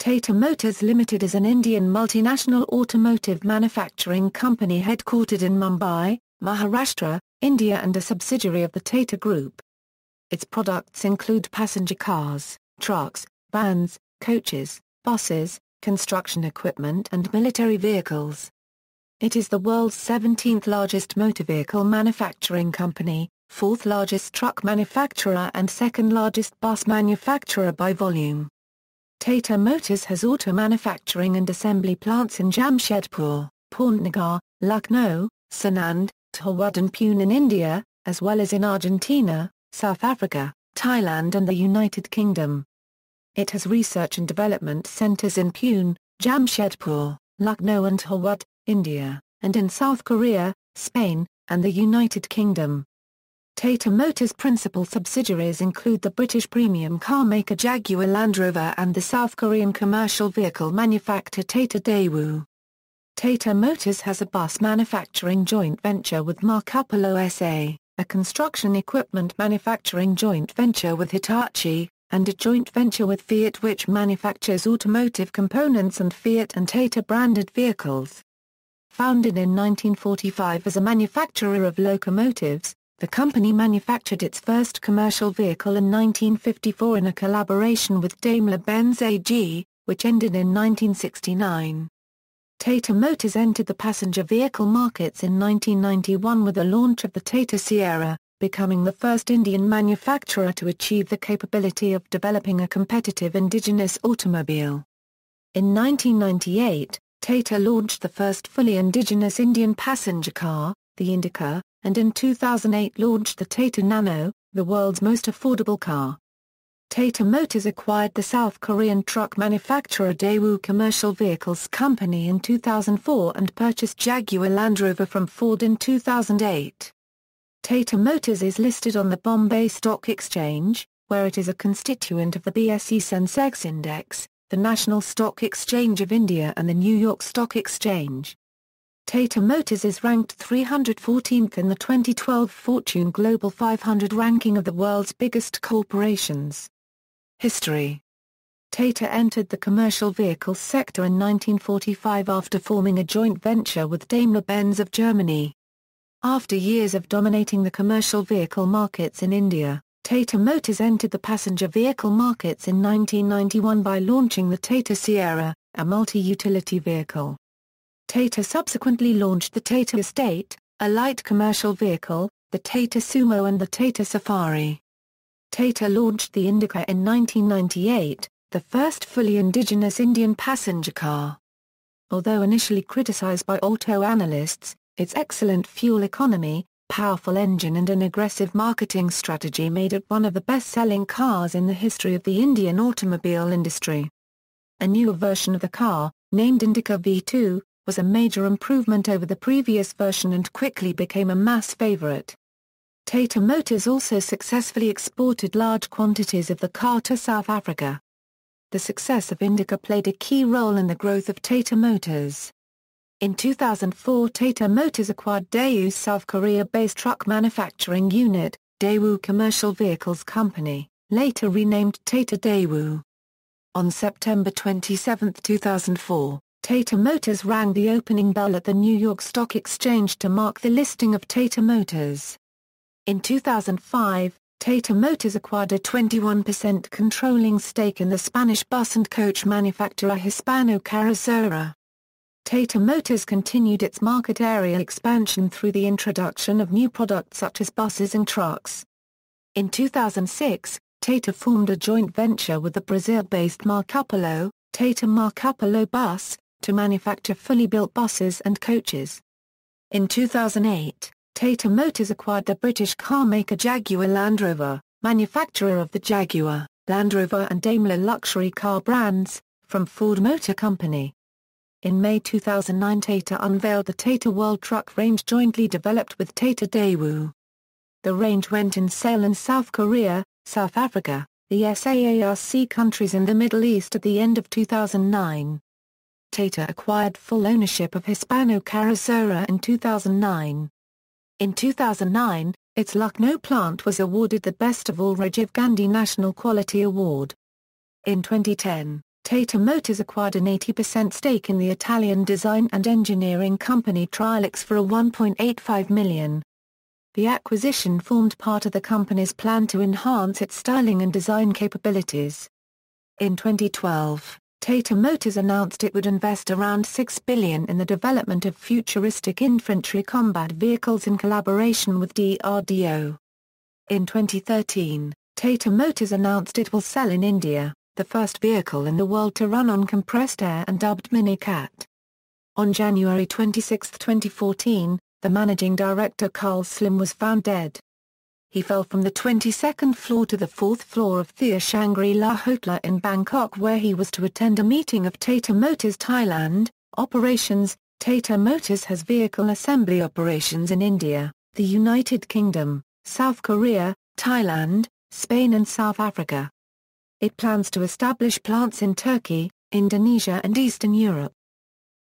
Tata Motors Limited is an Indian multinational automotive manufacturing company headquartered in Mumbai, Maharashtra, India and a subsidiary of the Tata Group. Its products include passenger cars, trucks, vans, coaches, buses, construction equipment and military vehicles. It is the world's 17th largest motor vehicle manufacturing company, 4th largest truck manufacturer and 2nd largest bus manufacturer by volume. Tata Motors has auto manufacturing and assembly plants in Jamshedpur, Pantnagar, Lucknow, Sanand, Dharwad and Pune in India, as well as in Argentina, South Africa, Thailand and the United Kingdom. It has research and development centers in Pune, Jamshedpur, Lucknow and Dharwad, India, and in South Korea, Spain, and the United Kingdom. Tata Motors' principal subsidiaries include the British premium car maker Jaguar Land Rover and the South Korean commercial vehicle manufacturer Tata Daewoo. Tata Motors has a bus manufacturing joint venture with Marcopolo SA, a construction equipment manufacturing joint venture with Hitachi, and a joint venture with Fiat which manufactures automotive components and Fiat and Tata branded vehicles. Founded in 1945 as a manufacturer of locomotives, the company manufactured its first commercial vehicle in 1954 in a collaboration with Daimler-Benz AG, which ended in 1969. Tata Motors entered the passenger vehicle markets in 1991 with the launch of the Tata Sierra, becoming the first Indian manufacturer to achieve the capability of developing a competitive indigenous automobile. In 1998, Tata launched the first fully indigenous Indian passenger car, the Indica, and in 2008 launched the Tata Nano, the world's most affordable car. Tata Motors acquired the South Korean truck manufacturer Daewoo Commercial Vehicles Company in 2004 and purchased Jaguar Land Rover from Ford in 2008. Tata Motors is listed on the Bombay Stock Exchange, where it is a constituent of the BSE Sensex Index, the National Stock Exchange of India and the New York Stock Exchange. Tata Motors is ranked 314th in the 2012 Fortune Global 500 ranking of the world's biggest corporations. History. Tata entered the commercial vehicle sector in 1945 after forming a joint venture with Daimler-Benz of Germany. After years of dominating the commercial vehicle markets in India, Tata Motors entered the passenger vehicle markets in 1991 by launching the Tata Sierra, a multi-utility vehicle. Tata subsequently launched the Tata Estate, a light commercial vehicle, the Tata Sumo and the Tata Safari. Tata launched the Indica in 1998, the first fully indigenous Indian passenger car. Although initially criticized by auto analysts, its excellent fuel economy, powerful engine and an aggressive marketing strategy made it one of the best-selling cars in the history of the Indian automobile industry. A newer version of the car, named Indica V2, was a major improvement over the previous version and quickly became a mass favorite. Tata Motors also successfully exported large quantities of the car to South Africa. The success of Indica played a key role in the growth of Tata Motors. In 2004 Tata Motors acquired Daewoo's South Korea-based truck manufacturing unit, Daewoo Commercial Vehicles Company, later renamed Tata Daewoo. On September 27, 2004, Tata Motors rang the opening bell at the New York Stock Exchange to mark the listing of Tata Motors. In 2005, Tata Motors acquired a 21% controlling stake in the Spanish bus and coach manufacturer Hispano Carrozera. Tata Motors continued its market area expansion through the introduction of new products such as buses and trucks. In 2006, Tata formed a joint venture with the Brazil-based Marcopolo, Tata Marcopolo Bus, to manufacture fully built buses and coaches. In 2008, Tata Motors acquired the British car maker Jaguar Land Rover, manufacturer of the Jaguar, Land Rover and Daimler luxury car brands, from Ford Motor Company. In May 2009 Tata unveiled the Tata World Truck range jointly developed with Tata Daewoo. The range went in sale in South Korea, South Africa, the SAARC countries and the Middle East at the end of 2009. Tata acquired full ownership of Hispano Carrozera in 2009. In 2009, its Lucknow plant was awarded the Best of All Rajiv Gandhi National Quality Award. In 2010, Tata Motors acquired an 80% stake in the Italian design and engineering company Trilux for a $1.85 million. The acquisition formed part of the company's plan to enhance its styling and design capabilities. In 2012, Tata Motors announced it would invest around $6 billion in the development of futuristic infantry combat vehicles in collaboration with DRDO. In 2013, Tata Motors announced it will sell in India the first vehicle in the world to run on compressed air and dubbed Mini-Cat. On January 26, 2014, the managing director Carl Slim was found dead. He fell from the 22nd floor to the 4th floor of Thea Shangri-La Hotel in Bangkok, where he was to attend a meeting of Tata Motors Thailand operations. Tata Motors has vehicle assembly operations in India, the United Kingdom, South Korea, Thailand, Spain and South Africa. It plans to establish plants in Turkey, Indonesia and Eastern Europe.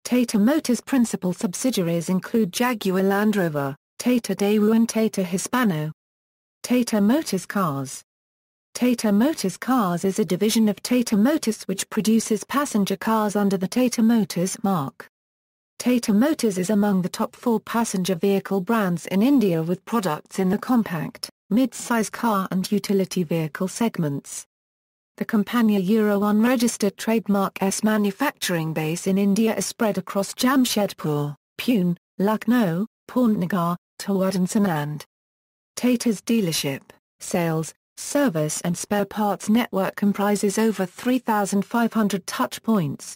Tata Motors' principal subsidiaries include Jaguar Land Rover, Tata Daewoo and Tata Hispano. Tata Motors Cars. Tata Motors Cars is a division of Tata Motors which produces passenger cars under the Tata Motors mark. Tata Motors is among the top 4 passenger vehicle brands in India with products in the compact, mid-size car and utility vehicle segments. The Campania Euro 1 registered trademark S manufacturing base in India is spread across Jamshedpur, Pune, Lucknow, Pantnagar, Tawad and Sanand. Tata's dealership, sales, service and spare parts network comprises over 3,500 touch points.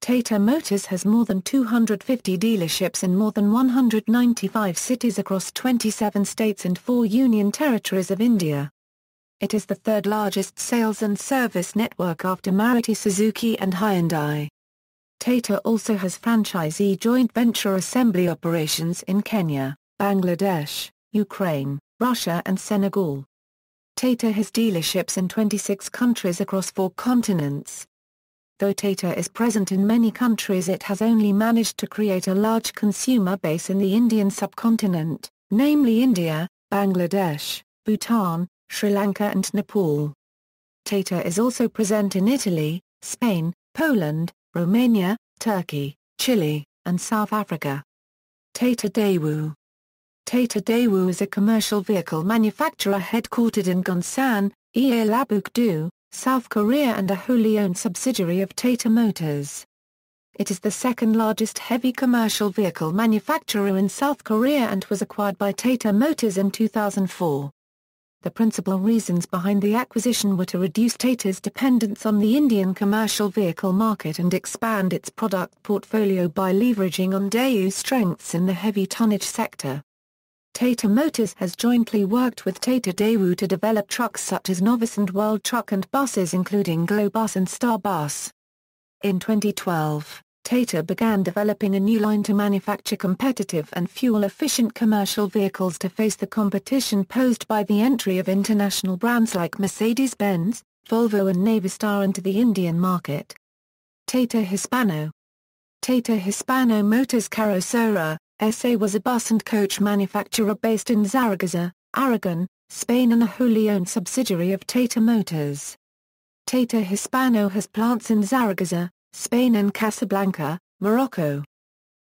Tata Motors has more than 250 dealerships in more than 195 cities across 27 states and 4 union territories of India. It is the third largest sales and service network after Maruti Suzuki and Hyundai. Tata also has franchisee joint venture assembly operations in Kenya, Bangladesh, Ukraine, Russia and Senegal. Tata has dealerships in 26 countries across 4 continents. Though Tata is present in many countries, it has only managed to create a large consumer base in the Indian subcontinent, namely India, Bangladesh, Bhutan, Sri Lanka and Nepal. Tata is also present in Italy, Spain, Poland, Romania, Turkey, Chile, and South Africa. Tata Daewoo. Tata Daewoo is a commercial vehicle manufacturer headquartered in Gonsan, Yeollabuk-do, South Korea and a wholly owned subsidiary of Tata Motors. It is the second largest heavy commercial vehicle manufacturer in South Korea and was acquired by Tata Motors in 2004. The principal reasons behind the acquisition were to reduce Tata's dependence on the Indian commercial vehicle market and expand its product portfolio by leveraging on Daewoo's strengths in the heavy tonnage sector. Tata Motors has jointly worked with Tata Daewoo to develop trucks such as Novice and World Truck and buses including Globus and Star Bus. In 2012, Tata began developing a new line to manufacture competitive and fuel-efficient commercial vehicles to face the competition posed by the entry of international brands like Mercedes-Benz, Volvo and Navistar into the Indian market. Tata Hispano. Tata Hispano Motors Carrosera, S.A. was a bus and coach manufacturer based in Zaragoza, Aragon, Spain and a wholly owned subsidiary of Tata Motors. Tata Hispano has plants in Zaragoza, Spain and Casablanca, Morocco.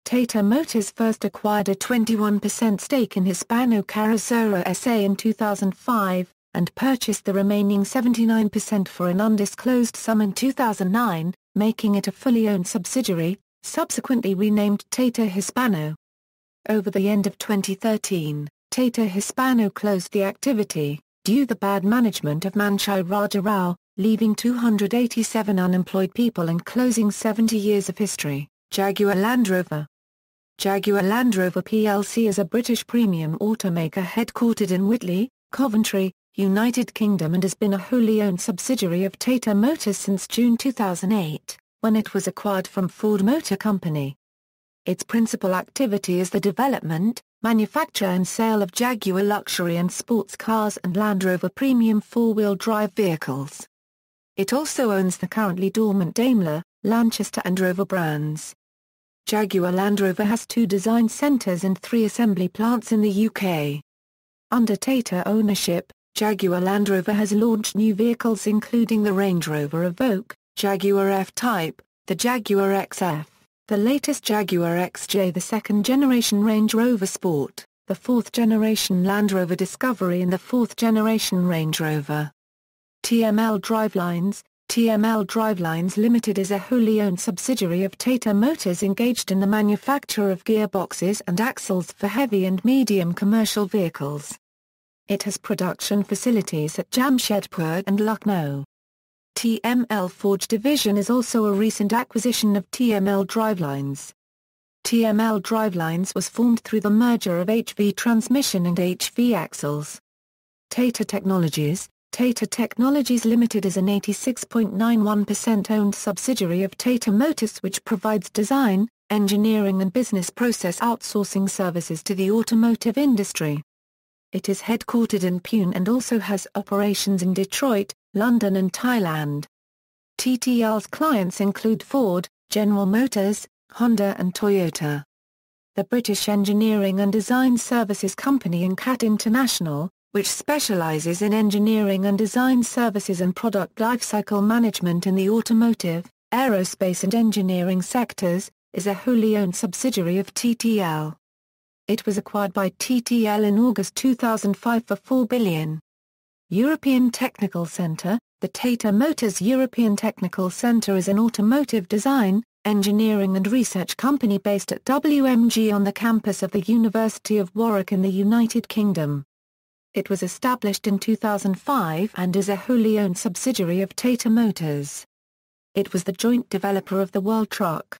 Tata Motors first acquired a 21% stake in Hispano Carrosera S.A. in 2005, and purchased the remaining 79% for an undisclosed sum in 2009, making it a fully owned subsidiary, subsequently renamed Tata Hispano. Over the end of 2013, Tata Hispano closed the activity, due the bad management of Manchai Raja Rao, leaving 287 unemployed people and closing 70 years of history. Jaguar Land Rover. Jaguar Land Rover plc is a British premium automaker headquartered in Whitley, Coventry, United Kingdom and has been a wholly owned subsidiary of Tata Motors since June 2008, when it was acquired from Ford Motor Company. Its principal activity is the development, manufacture and sale of Jaguar luxury and sports cars and Land Rover premium four-wheel drive vehicles. It also owns the currently dormant Daimler, Lanchester and Rover brands. Jaguar Land Rover has 2 design centres and 3 assembly plants in the UK. Under Tata ownership, Jaguar Land Rover has launched new vehicles including the Range Rover Evoque, Jaguar F-Type, the Jaguar XF, the latest Jaguar XJ, the second-generation Range Rover Sport, the fourth-generation Land Rover Discovery and the fourth-generation Range Rover. TML Drivelines. TML Drivelines Limited is a wholly owned subsidiary of Tata Motors engaged in the manufacture of gearboxes and axles for heavy and medium commercial vehicles. It has production facilities at Jamshedpur and Lucknow. TML Forge Division is also a recent acquisition of TML Drivelines. TML Drivelines was formed through the merger of HV Transmission and HV Axles. Tata Technologies. Tata Technologies Limited is an 86.91% owned subsidiary of Tata Motors which provides design, engineering and business process outsourcing services to the automotive industry. It is headquartered in Pune and also has operations in Detroit, London and Thailand. TTL's clients include Ford, General Motors, Honda and Toyota. The British engineering and design services company Incat International, which specializes in engineering and design services and product lifecycle management in the automotive, aerospace and engineering sectors, is a wholly owned subsidiary of TTL. It was acquired by TTL in August 2005 for $4 billion. European Technical Centre. The Tata Motors European Technical Centre is an automotive design, engineering and research company based at WMG on the campus of the University of Warwick in the United Kingdom. It was established in 2005 and is a wholly owned subsidiary of Tata Motors. It was the joint developer of the World Truck.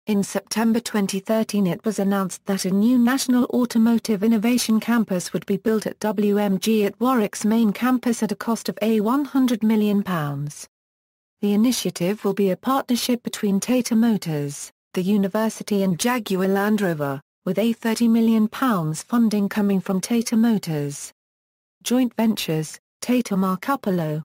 In September 2013 it was announced that a new National Automotive Innovation Campus would be built at WMG at Warwick's main campus at a cost of £100 million. The initiative will be a partnership between Tata Motors, the university and Jaguar Land Rover, with £30 million funding coming from Tata Motors. Joint ventures. Tata Marcopolo.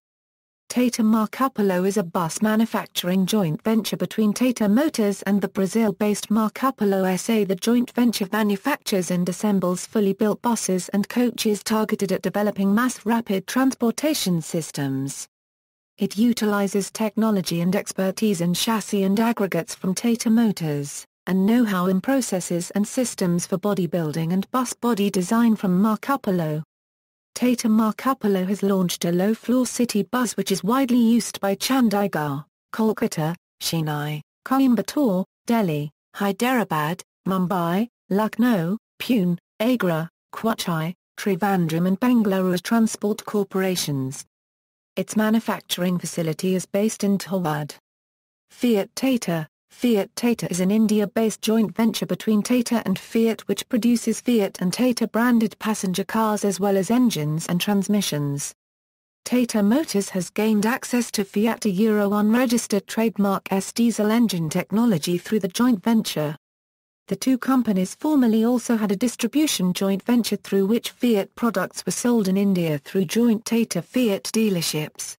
Tata Marcopolo is a bus manufacturing joint venture between Tata Motors and the Brazil-based Marcopolo SA. The joint venture manufactures and assembles fully built buses and coaches targeted at developing mass rapid transportation systems. It utilizes technology and expertise in chassis and aggregates from Tata Motors, and know-how in processes and systems for bodybuilding and bus body design from Marcopolo. Tata Marcopolo has launched a low-floor city bus which is widely used by Chandigarh, Kolkata, Chennai, Coimbatore, Delhi, Hyderabad, Mumbai, Lucknow, Pune, Agra, Kochi, Trivandrum and Bengaluru as transport corporations. Its manufacturing facility is based in Dharwad. Fiat Tata. Fiat Tata is an India-based joint venture between Tata and Fiat which produces Fiat and Tata-branded passenger cars as well as engines and transmissions. Tata Motors has gained access to Fiat a Euro 1 registered trademark S diesel engine technology through the joint venture. The two companies formerly also had a distribution joint venture through which Fiat products were sold in India through joint Tata-Fiat dealerships.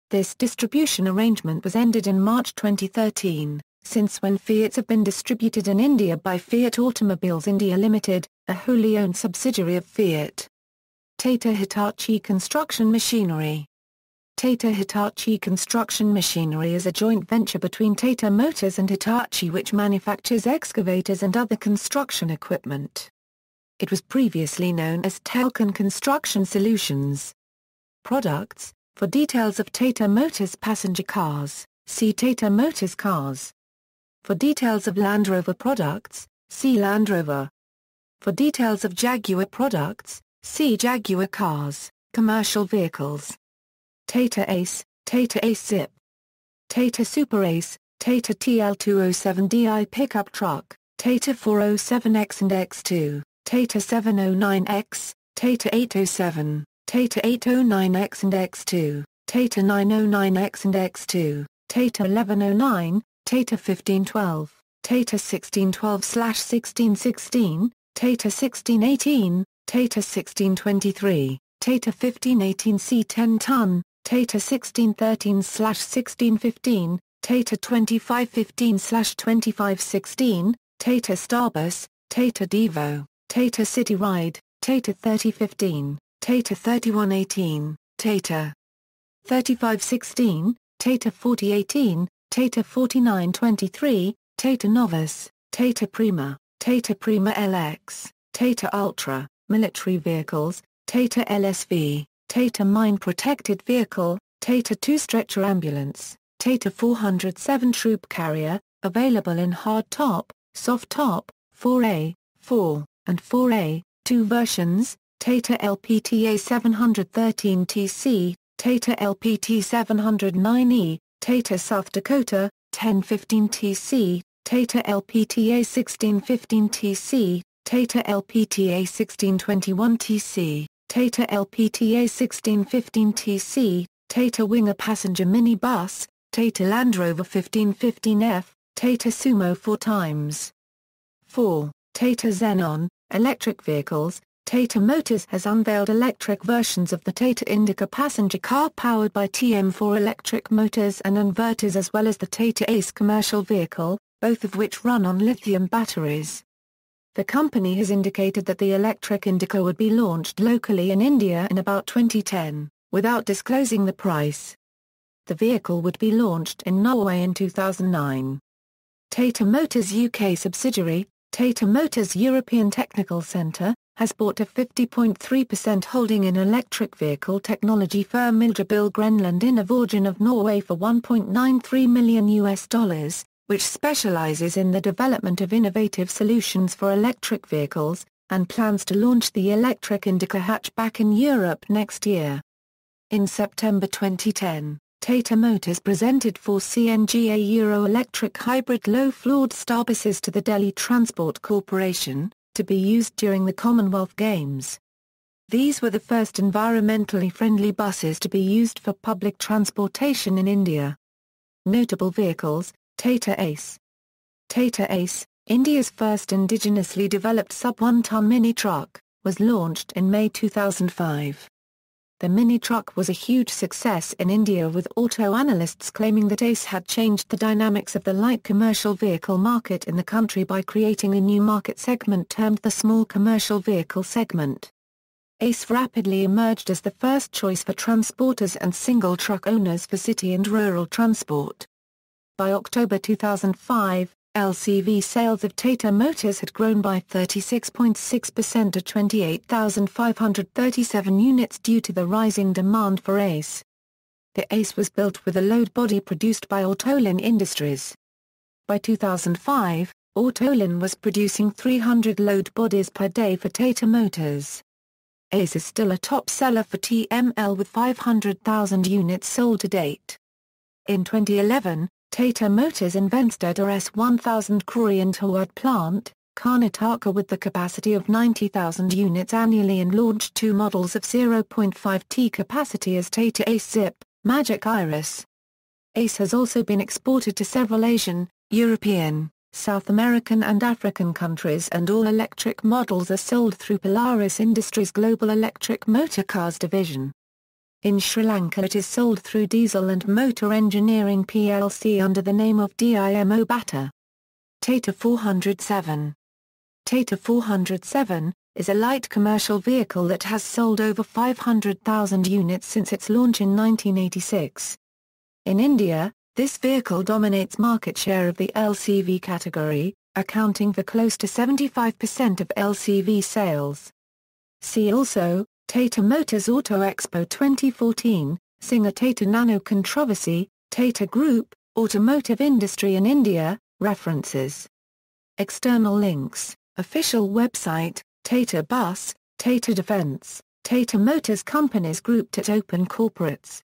This distribution arrangement was ended in March 2013. Since when Fiats have been distributed in India by Fiat Automobiles India Limited, a wholly owned subsidiary of Fiat. Tata Hitachi Construction Machinery. Tata Hitachi Construction Machinery is a joint venture between Tata Motors and Hitachi which manufactures excavators and other construction equipment. It was previously known as Telcon Construction Solutions. Products. For details of Tata Motors passenger cars, see Tata Motors Cars. For details of Land Rover products, see Land Rover. For details of Jaguar products, see Jaguar Cars, Commercial Vehicles. Tata Ace, Tata Ace Zip. Tata Super Ace, Tata TL207Di pickup truck, Tata 407X and X2, Tata 709X, Tata 807, Tata 809X and X2, Tata 909X and X2, Tata 1109, Tata 1512, Tata 1612/1616, Tata 1618, Tata 1623, Tata 1518 C10 ton, Tata 1613/1615, Tata 2515/2516, Tata Starbus, Tata Devo, Tata City Ride, Tata 3015, Tata 3118, Tata 3516, Tata 4018, Tata 4923, Tata Novus, Tata Prima LX, Tata Ultra, military vehicles, Tata LSV, Tata Mine Protected Vehicle, Tata 2 Stretcher Ambulance, Tata 407 Troop Carrier, available in hard top, soft top, 4A, 4, and 4A, 2 versions, Tata LPTA 713TC, Tata LPT 709E, Tata South Dakota, 1015TC, Tata LPTA 1615TC, Tata LPTA 1621TC, Tata LPTA 1615TC, Tata Winger Passenger Minibus, Tata Land Rover 1515F, Tata Sumo 4x. 4. Tata Xenon, electric vehicles. Tata Motors has unveiled electric versions of the Tata Indica passenger car powered by TM4 electric motors and inverters, as well as the Tata Ace commercial vehicle, both of which run on lithium batteries. The company has indicated that the electric Indica would be launched locally in India in about 2010, without disclosing the price. The vehicle would be launched in Norway in 2009. Tata Motors UK subsidiary, Tata Motors European Technical Centre, has bought a 50.3% holding in electric vehicle technology firm Mildrabil Grenland in Avorgen of Norway for $1.93 million, which specializes in the development of innovative solutions for electric vehicles, and plans to launch the electric Indica hatchback in Europe next year. In September 2010, Tata Motors presented 4 CNGA Euro electric hybrid low-floored starbuses to the Delhi Transport Corporation, to be used during the Commonwealth Games. These were the first environmentally friendly buses to be used for public transportation in India. Notable vehicles, Tata Ace. Tata Ace, India's first indigenously developed sub-1-ton mini-truck, was launched in May 2005. The mini-truck was a huge success in India, with auto analysts claiming that Ace had changed the dynamics of the light commercial vehicle market in the country by creating a new market segment termed the small commercial vehicle segment. Ace rapidly emerged as the first choice for transporters and single truck owners for city and rural transport. By October 2005, LCV sales of Tata Motors had grown by 36.6% to 28,537 units due to the rising demand for Ace. The Ace was built with a load body produced by Autolin Industries. By 2005, Autolin was producing 300 load bodies per day for Tata Motors. Ace is still a top seller for TML with 500,000 units sold to date. In 2011, Tata Motors invested a S1000 Korean Toward plant, Karnataka, with the capacity of 90,000 units annually, and launched 2 models of 0.5T capacity as Tata Ace Zip, Magic Iris. Ace has also been exported to several Asian, European, South American and African countries, and all electric models are sold through Polaris Industries' Global Electric Motorcars division. In Sri Lanka it is sold through Diesel and Motor Engineering plc under the name of DIMO Bata. Tata 407. Tata 407 is a light commercial vehicle that has sold over 500,000 units since its launch in 1986. In India, this vehicle dominates market share of the LCV category, accounting for close to 75% of LCV sales. See also, Tata Motors Auto Expo 2014, Singer Tata Nano Controversy, Tata Group, Automotive Industry in India, References. External links, Official website, Tata Bus, Tata Defence, Tata Motors Companies grouped at Open Corporates.